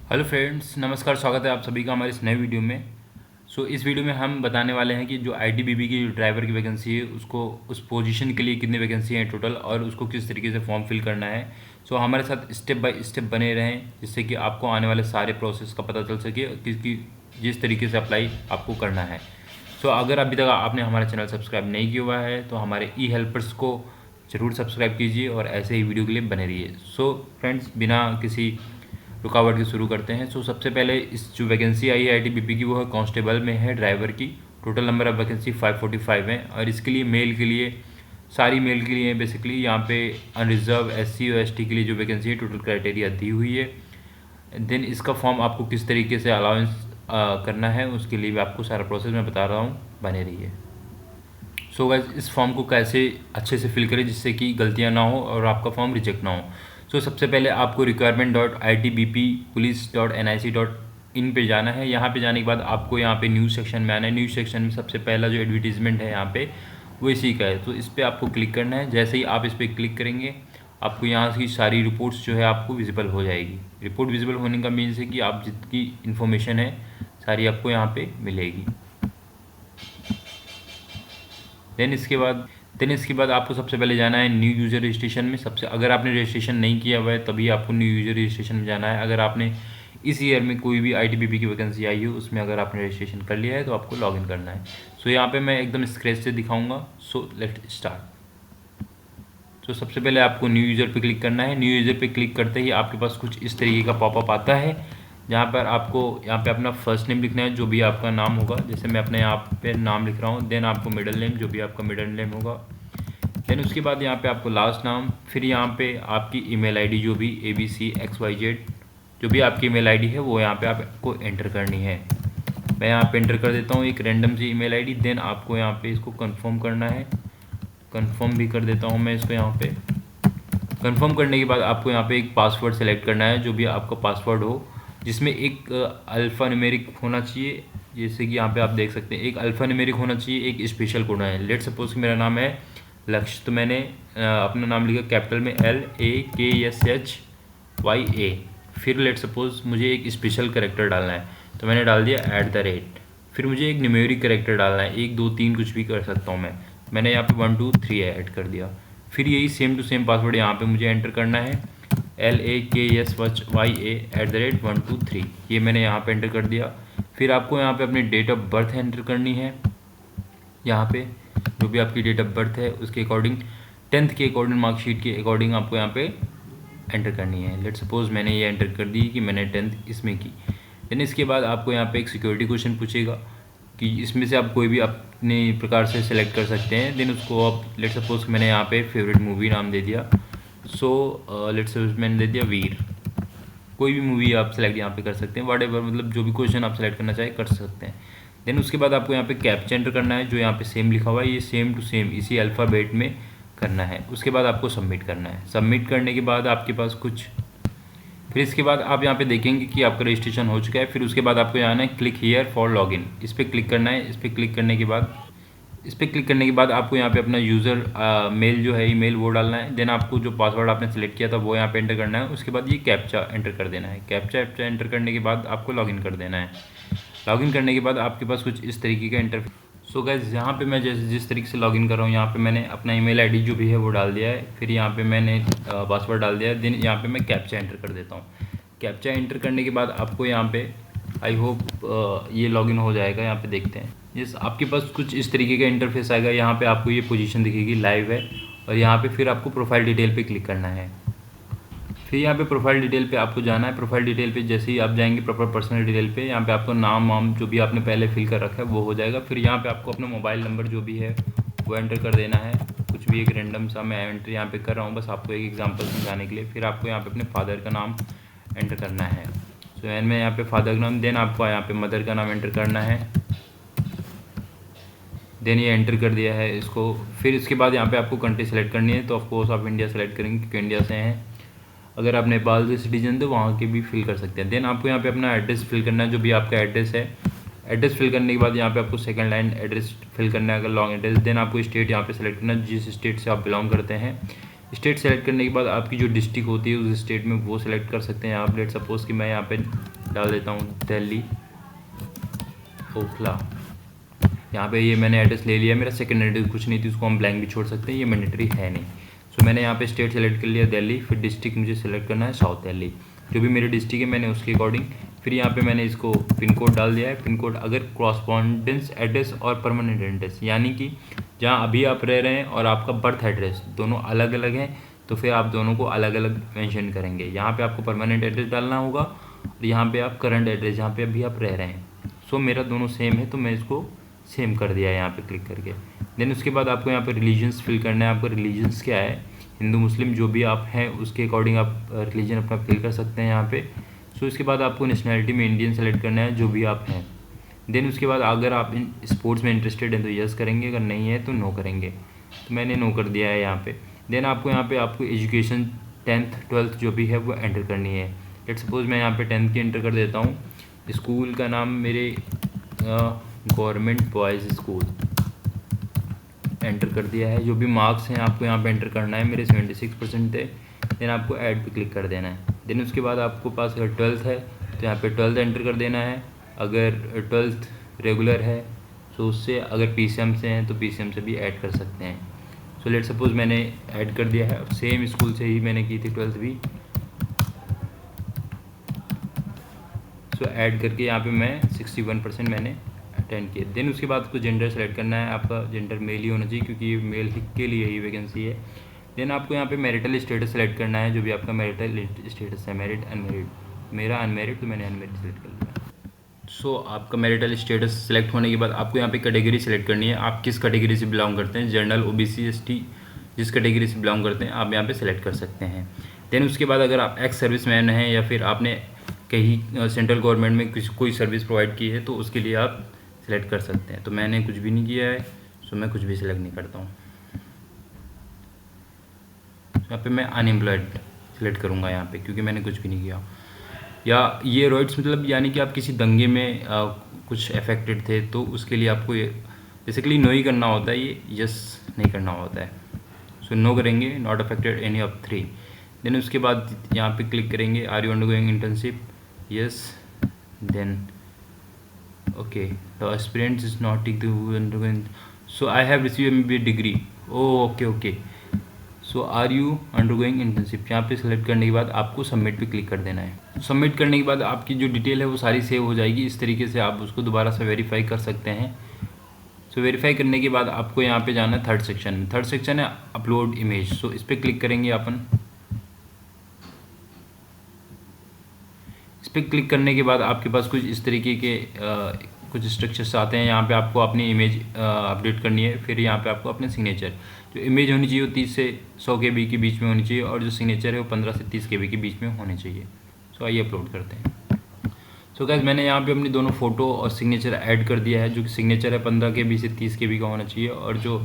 Hello friends, नमस्कार। स्वागत है आप सभी का हमारे इस नए वीडियो में। इस वीडियो में हम बताने वाले हैं कि जो आईटीबीपी की जो ड्राइवर की वैकेंसी है उसको उस पोजीशन के लिए कितनी वैकेंसी हैं टोटल और उसको किस तरीके से फॉर्म फिल करना है। हमारे साथ स्टेप बाय स्टेप बने रहें जिससे कि आपको आने वाले सारे प्रोसेस का पता चल सके कि जिस तरीके से अप्लाई आपको करना है। अगर अभी तक आपने हमारा चैनल सब्सक्राइब नहीं किया हुआ है तो हमारे ई हेल्पर्स को ज़रूर सब्सक्राइब कीजिए और ऐसे ही वीडियो के लिए बने रहिए। फ्रेंड्स, बिना किसी रुकावट के शुरू करते हैं। सबसे पहले इस जो वैकेंसी आई है आईटीबीपी की वो है कांस्टेबल में है, ड्राइवर की। टोटल नंबर ऑफ वैकेंसी 545 है और इसके लिए मेल के लिए सारी मेल के लिए बेसिकली यहाँ पे अनरिजर्व एससी और एसटी के लिए जो वैकेंसी है टोटल क्राइटेरिया दी हुई है। देन इसका फॉर्म आपको किस तरीके से अलाउंस करना है उसके लिए भी आपको सारा प्रोसेस मैं बता रहा हूँ, बने रहिए। गाइस, इस फॉर्म को कैसे अच्छे से फिल करें जिससे कि गलतियाँ ना हो और आपका फॉर्म रिजेक्ट ना हो। सबसे पहले आपको requirement.itbppolice.nic.in पे जाना है। यहाँ पे जाने के बाद आपको यहाँ पे न्यूज़ सेक्शन में आना है। न्यूज़ सेक्शन में सबसे पहला जो एडवर्टीज़मेंट है यहाँ पे वो इसी का है, इस पर आपको क्लिक करना है। जैसे ही आप इस पर क्लिक करेंगे आपको यहाँ की सारी रिपोर्ट्स जो है आपको विजिबल हो जाएगी। रिपोर्ट विजिबल होने का मीन्स है कि आप जितनी इन्फॉर्मेशन है सारी आपको यहाँ पे मिलेगी। देन इसके बाद आपको सबसे पहले जाना है न्यू यूज़र रजिस्ट्रेशन में। अगर आपने रजिस्ट्रेशन नहीं किया हुआ है तभी आपको न्यू यूज़र रजिस्ट्रेशन में जाना है। अगर आपने इस ईयर में कोई भी आईटीबीपी की वैकेंसी आई हो उसमें अगर आपने रजिस्ट्रेशन कर लिया है तो आपको लॉगिन करना है। यहाँ पे मैं एकदम स्क्रैच से दिखाऊंगा। Let start. सबसे पहले आपको न्यू यूज़र पे क्लिक करना है। न्यू यूज़र पे क्लिक करते ही आपके पास कुछ इस तरीके का पॉपअप आता है जहाँ पर आपको यहाँ पे अपना फर्स्ट नेम लिखना है, जो भी आपका नाम होगा। जैसे मैं अपने यहाँ पे नाम लिख रहा हूँ। देन आपको मिडिल नेम, जो भी आपका मिडिल नेम होगा। देन उसके बाद यहाँ पे आपको लास्ट नाम, फिर यहाँ पे आपकी ईमेल आईडी जो भी abcxyz जो भी आपकी ईमेल आईडी है वो यहाँ पे आपको एंटर करनी है। मैं यहाँ पे एंटर कर देता हूँ एक रैंडम सी ईमेल आईडी। देन आपको यहाँ पे इसको कंफर्म करना है। कंफर्म भी कर देता हूँ मैं इसको यहाँ पे। कंफर्म करने के बाद आपको यहाँ पे एक पासवर्ड सेलेक्ट करना है, जो भी आपका पासवर्ड हो, जिसमें एक अल्फ़ा न्यूमेरिक होना चाहिए। जैसे कि यहाँ पे आप देख सकते हैं एक अल्फ़ा न्यूमेरिक होना चाहिए, एक स्पेशल कोड है। लेट सपोज कि मेरा नाम है लक्ष्य, तो मैंने अपना नाम लिखा कैपिटल में LAKSHYA। फिर लेट सपोज मुझे एक स्पेशल करेक्टर डालना है तो मैंने डाल दिया @। फिर मुझे एक न्यूमेरिक करेक्टर डालना है, 1 2 3 कुछ भी कर सकता हूँ मैंने यहाँ पे 1 2 3 ऐड कर दिया। फिर यही सेम टू सेम पासवर्ड यहाँ पे मुझे एंटर करना है LAKSHYA@123। ये मैंने यहाँ पे एंटर कर दिया। फिर आपको यहाँ पे अपनी डेट ऑफ बर्थ एंटर करनी है। यहाँ पे जो भी आपकी डेट ऑफ बर्थ है उसके अकॉर्डिंग 10th के अकॉर्डिंग मार्कशीट के अकॉर्डिंग आपको यहाँ पे एंटर करनी है। लेट सपोज मैंने ये एंटर कर दी कि मैंने 10th इसमें की। देन इसके बाद आपको यहाँ पे एक सिक्योरिटी क्वेश्चन पूछेगा कि इसमें से आप कोई भी अपने प्रकार से सिलेक्ट कर सकते हैं। देन उसको आप लेट सपोज मैंने यहाँ पे फेवरेट मूवी नाम दे दिया। लेट सपोज मैंने दे दिया वीर। कोई भी मूवी आप सेलेक्ट यहाँ पे कर सकते हैं, व्हाटएवर, मतलब जो भी क्वेश्चन आप सेलेक्ट करना चाहें कर सकते हैं। देन उसके बाद आपको यहाँ पे कैप्चा एंटर करना है, जो यहाँ पे सेम लिखा हुआ है ये सेम टू सेम इसी अल्फ़ाबेट में करना है। उसके बाद आपको सबमिट करना है। सबमिट करने के बाद आपके पास कुछ, फिर इसके बाद आप यहाँ पे देखेंगे कि आपका रजिस्ट्रेशन हो चुका है। फिर उसके बाद आपको जाना है क्लिक हियर फॉर लॉगिन, इस पर क्लिक करना है। इस पर क्लिक करने के बाद आपको यहाँ पे अपना यूज़र मेल जो है ईमेल वो डालना है। देन आपको जो पासवर्ड आपने सेलेक्ट किया था वो यहाँ पे एंटर करना है। उसके बाद ये कैप्चा एंटर कर देना है। कैप्चा एंटर करने के बाद आपको लॉगिन कर देना है। लॉगिन करने के बाद आपके पास कुछ इस तरीके का इंटरफेस। गाइस, यहाँ पे मैं जिस तरीके से लॉगिन कर रहा हूँ यहाँ पे मैंने अपना ईमेल आईडी जो भी है वो डाल दिया है। फिर यहाँ पे मैंने पासवर्ड डाल दिया है। देन यहाँ पे मैं कैप्चा एंटर कर देता हूँ। कैप्चा एंटर करने के बाद आपको यहाँ पे आई होप ये लॉगिन हो जाएगा। यहाँ पे देखते हैं। यस, आपके पास कुछ इस तरीके का इंटरफेस आएगा। यहाँ पे आपको ये पोजीशन दिखेगी लाइव है और यहाँ पे फिर आपको प्रोफाइल डिटेल पे क्लिक करना है। फिर यहाँ पे प्रोफाइल डिटेल पे आपको जाना है। प्रोफाइल डिटेल पे जैसे ही आप जाएंगे प्रॉपर पर्सनल डिटेल पे यहाँ पे आपको नाम वाम जो भी आपने पहले फिल कर रखा है वो हो जाएगा। फिर यहाँ पे आपको अपना मोबाइल नंबर जो भी है वो एंटर कर देना है। कुछ भी एक रैंडम सा मैं एंटर यहाँ पे कर रहा हूँ बस आपको एक एग्जांपल समझाने के लिए। फिर आपको यहाँ पे अपने फादर का नाम एंटर करना है। मैं यहाँ पे फादर का नाम, देन आपको यहाँ पे मदर का नाम एंटर करना है। देन ये एंटर कर दिया है इसको। फिर इसके बाद यहाँ पे आपको कंट्री सेलेक्ट करनी है, तो ऑफकोर्स आप इंडिया सेलेक्ट करेंगे क्योंकि इंडिया से हैं। अगर आप नेपाल से सिटीजन तो वहाँ के भी फिल कर सकते हैं। देन आपको यहाँ पे अपना एड्रेस फिल करना है, जो भी आपका एड्रेस है। एड्रेस फिल करने के बाद यहाँ पे आपको सेकंड लाइन एड्रेस फिल करना है अगर लॉन्ग एड्रेस। देन आपको स्टेट यहाँ पे सेलेक्ट करना है, जिस स्टेट से आप बिलोंग करते हैं। स्टेट सेलेक्ट करने के बाद आपकी जो डिस्ट्रिक्ट होती है उस स्टेट में वो सिलेक्ट कर सकते हैं आप। लेट सपोज कि मैं यहाँ पे डाल देता हूँ दिल्ली ओखला। यहाँ पे ये मैंने एड्रेस ले लिया, मेरा सेकंड एड्रेस कुछ नहीं थी, उसको हम ब्लैंक भी छोड़ सकते हैं, ये मैंडेटरी है नहीं। सो मैंने यहाँ पे स्टेट सेलेक्ट कर लिया दिल्ली, फिर डिस्ट्रिक्ट मुझे सेलेक्ट करना है साउथ दिल्ली, जो भी मेरी डिस्ट्रिक्ट है मैंने उसके अकॉर्डिंग फिर यहाँ पे मैंने इसको पिन कोड डाल दिया है। पिन कोड अगर कॉरस्पॉन्डेंस एड्रेस और परमानेंट एड्रेस यानी कि जहाँ अभी आप रह रहे हैं और आपका बर्थ एड्रेस दोनों अलग अलग हैं, तो फिर आप दोनों को अलग अलग मेंशन करेंगे। यहाँ पे आपको परमानेंट एड्रेस डालना होगा और यहाँ पे आप करंट एड्रेस जहाँ पे अभी आप रह रहे हैं। सो मेरा दोनों सेम है तो मैं इसको सेम कर दिया है यहाँ पे क्लिक करके। देन उसके बाद आपको यहाँ पे रिलीजन्स फिल करना है। आपका रिलीजन्स क्या है, हिंदू मुस्लिम जो भी आप हैं उसके अकॉर्डिंग आप रिलीजन अपना फिल कर सकते हैं यहाँ पे। सो इसके बाद आपको नेशनैलिटी में इंडियन सेलेक्ट करना है जो भी आप हैं। देन उसके बाद अगर आप इन स्पोर्ट्स में इंटरेस्टेड हैं तो यस करेंगे, अगर नहीं है तो नो करेंगे, तो मैंने नो कर दिया है यहाँ पे। देन आपको यहाँ पे आपको एजुकेशन 10th 12th जो भी है वो एंटर करनी है। लेट सपोज मैं यहाँ पे 10th की एंटर कर देता हूँ। स्कूल का नाम मेरे गवर्नमेंट बॉयज़ स्कूल एंटर कर दिया है। जो भी मार्क्स हैं आपको यहाँ पे एंटर करना है, मेरे 76% थे। देन आपको ऐड पे क्लिक कर देना है। देन उसके बाद आपको पास अगर 12th है तो यहाँ पे 12th एंटर कर देना है। अगर 12th रेगुलर है तो उससे, अगर PCM से हैं तो PCM से भी ऐड कर सकते हैं। सो लेट सपोज मैंने ऐड कर दिया है, सेम स्कूल से ही मैंने की थी 12th भी। सो ऐड करके यहाँ पे मैं 61% मैंने अटेंड किए। देन उसके बाद आपको जेंडर सेलेक्ट करना है। आपका जेंडर मेल ही होना चाहिए क्योंकि ये मेल के लिए ही वैकेंसी है। देन आपको यहाँ पे मैरिटल स्टेटस सेलेक्ट करना है, जो भी आपका मैरिटल स्टेटस है, मैरिड अनमैरिड। मेरा अनमैरिड तो मैंने अनमैरिड सेलेक्ट कर लिया। सो आपका मैरिटल स्टेटस सेलेक्ट होने के बाद आपको यहाँ पे कैटेगरी सेलेक्ट करनी है। आप किस कैटेगरी से बिलोंग करते हैं, जनरल, OBC, ST, जिस कैटेगरी से बिलोंग करते हैं आप यहाँ पे सेलेक्ट कर सकते हैं। देन उसके बाद अगर आप एक्स सर्विसमैन हैं या फिर आपने कहीं सेंट्रल गवर्नमेंट में कोई सर्विस प्रोवाइड की है तो उसके लिए आप सेलेक्ट कर सकते हैं। तो मैंने कुछ भी नहीं किया है, सो मैं कुछ भी सिलेक्ट नहीं करता हूँ। यहाँ पे मैं अनएम्प्लॉयड सेलेक्ट करूँगा यहाँ पे, क्योंकि मैंने कुछ भी नहीं किया। या ये रॉइट्स मतलब यानी कि आप किसी दंगे में कुछ अफेक्टेड थे तो उसके लिए आपको ये बेसिकली नो ही करना होता है, ये यस नहीं करना होता है। सो नो करेंगे, not affected any of 3। Then उसके बाद यहाँ पे क्लिक करेंगे, are you undergoing internship, yes. Then okay, the aspirant is not undergoing, so I have receive MBA degree, okay okay. So are you undergoing internship, यहाँ पे select करने के बाद आपको सबमिट पे क्लिक कर देना है। सबमिट करने के बाद आपकी जो डिटेल है वो सारी सेव हो जाएगी। इस तरीके से आप उसको दोबारा से वेरीफाई कर सकते हैं। सो वेरीफाई करने के बाद आपको यहाँ पे जाना है थर्ड सेक्शन में। थर्ड सेक्शन है अपलोड इमेज। सो इस पर क्लिक करेंगे अपन। इस पर क्लिक करने के बाद आपके पास कुछ इस तरीके के कुछ स्ट्रक्चर्स आते हैं। यहाँ पे आपको अपनी इमेज अपडेट करनी है। फिर यहाँ पे आपको अपने सिग्नेचर, जो इमेज होनी चाहिए वो 30 से 100 KB के बीच में होनी चाहिए और जो सिग्नेचर है वो 15 से 30 KB के बीच में होने चाहिए। सो आइए अपलोड करते हैं। सो गाइस मैंने यहाँ पे अपनी दोनों फ़ोटो और सिग्नेचर ऐड कर दिया है। जो कि सिग्नेचर है 15 KB से 30 KB का होना चाहिए और जो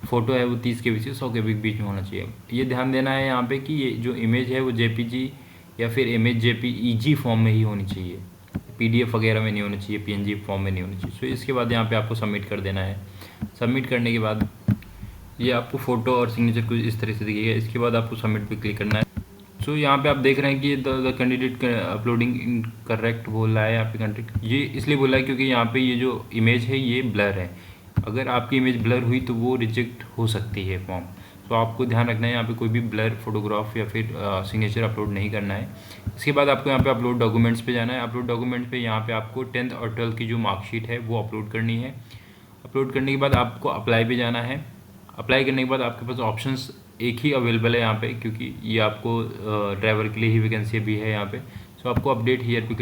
फ़ोटो है वो 30 KB से 100 KB के बीच में होना चाहिए। ये ध्यान देना है यहाँ पे कि ये जो इमेज है वो JPG या फिर इमेज JPEG फॉर्म में ही होनी चाहिए, PDF वगैरह में नहीं होना चाहिए, PNG फॉर्म में नहीं होनी चाहिए। सो इसके बाद यहाँ पे आपको सबमिट कर देना है। सबमिट करने के बाद ये आपको फ़ोटो और सिग्नेचर कुछ इस तरह से दिखेगा। इसके बाद आपको सबमिट पे क्लिक करना है। सो यहाँ पे आप देख रहे हैं कि द कैंडिडेट अपलोडिंग इनकरेक्ट बोल रहा है यहाँ पे कंटेक्ट। ये इसलिए बोल रहा है क्योंकि यहाँ पे ये जो इमेज है ये ब्लर है। अगर आपकी इमेज ब्लर हुई तो वो रिजेक्ट हो सकती है फॉर्म। तो आपको ध्यान रखना है यहाँ पे कोई भी ब्लर फोटोग्राफ या फिर सिग्नेचर अपलोड नहीं करना है। इसके बाद आपको यहाँ पे अपलोड डॉक्यूमेंट्स पे जाना है। अपलोड डॉक्यूमेंट्स पे यहाँ पे आपको 10th और 12th की जो मार्कशीट है वो अपलोड करनी है। अपलोड करने के बाद आपको अप्लाई पे जाना है। अप्लाई करने के बाद आपके पास ऑप्शंस एक ही अवेलेबल है यहाँ पे, क्योंकि ये आपको ड्राइवर के लिए ही वैकेंसी भी है यहाँ पे। सो आपको अपडेट हियर पे